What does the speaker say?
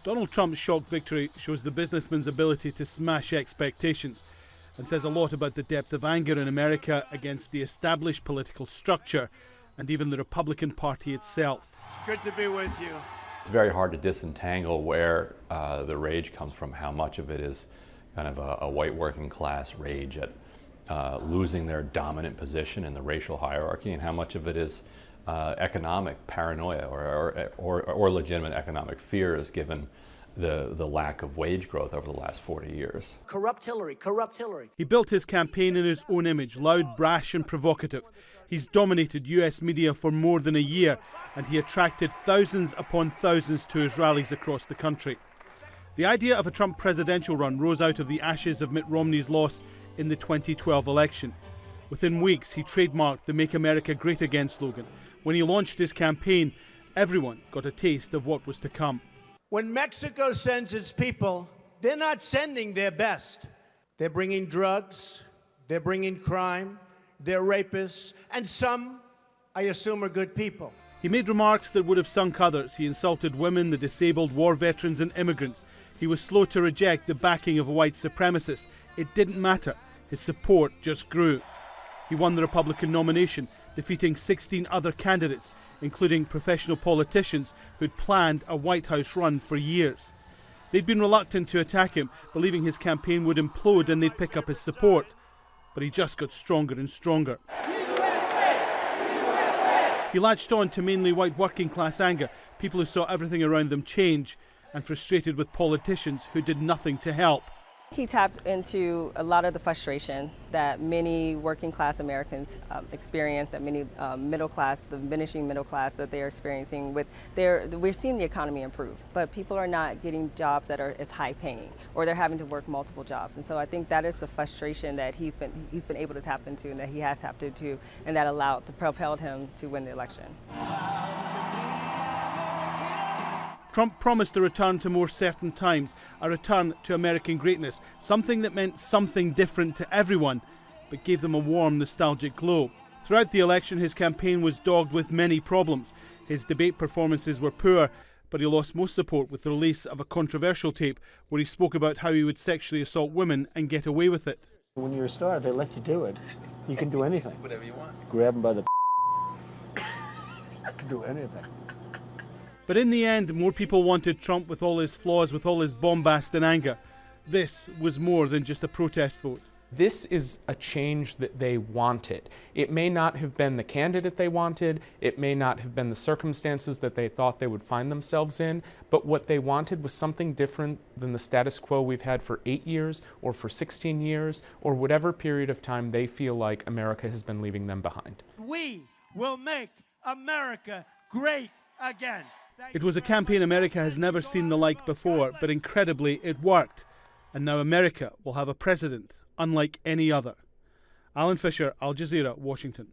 Donald Trump's shock victory shows the businessman's ability to smash expectations and says a lot about the depth of anger in America against the established political structure and even the Republican Party itself. It's good to be with you. It's very hard to disentangle where the rage comes from, how much of it is kind of a white working class rage at losing their dominant position in the racial hierarchy, and how much of it is economic paranoia or legitimate economic fears given the lack of wage growth over the last 40 years. Corrupt Hillary, corrupt Hillary. He built his campaign in his own image, loud, brash and provocative. He's dominated US media for more than a year, and he attracted thousands upon thousands to his rallies across the country. The idea of a Trump presidential run rose out of the ashes of Mitt Romney's loss in the 2012 election. Within weeks, he trademarked the Make America Great Again slogan. When he launched his campaign, everyone got a taste of what was to come. When Mexico sends its people, they're not sending their best. They're bringing drugs, they're bringing crime, they're rapists, and some, I assume, are good people. He made remarks that would have sunk others. He insulted women, the disabled, war veterans and immigrants. He was slow to reject the backing of a white supremacist. It didn't matter. His support just grew. He won the Republican nomination, defeating 16 other candidates, including professional politicians who'd planned a White House run for years. They'd been reluctant to attack him, believing his campaign would implode and they'd pick up his support. But he just got stronger and stronger. He latched on to mainly white working class anger, people who saw everything around them change, and frustrated with politicians who did nothing to help. He tapped into a lot of the frustration that many working class Americans experience, that many middle class, the diminishing middle class that they're experiencing. We're seeing the economy improve, but people are not getting jobs that are as high paying, or they're having to work multiple jobs. And so I think that is the frustration that he's been able to tap into, and that he has tapped into, and that propelled him to win the election. Trump promised a return to more certain times, a return to American greatness, something that meant something different to everyone, but gave them a warm, nostalgic glow. Throughout the election, his campaign was dogged with many problems. His debate performances were poor, but he lost most support with the release of a controversial tape where he spoke about how he would sexually assault women and get away with it. When you're a star, they let you do it. You can do anything. Whatever you want. Grab them by the you can do anything. But in the end, more people wanted Trump with all his flaws, with all his bombast and anger. This was more than just a protest vote. This is a change that they wanted. It may not have been the candidate they wanted, it may not have been the circumstances that they thought they would find themselves in, but what they wanted was something different than the status quo we've had for 8 years or for 16 years or whatever period of time they feel like America has been leaving them behind. We will make America great again. It was a campaign America has never seen the like before, but incredibly it worked. And now America will have a president unlike any other. Alan Fisher, Al Jazeera, Washington.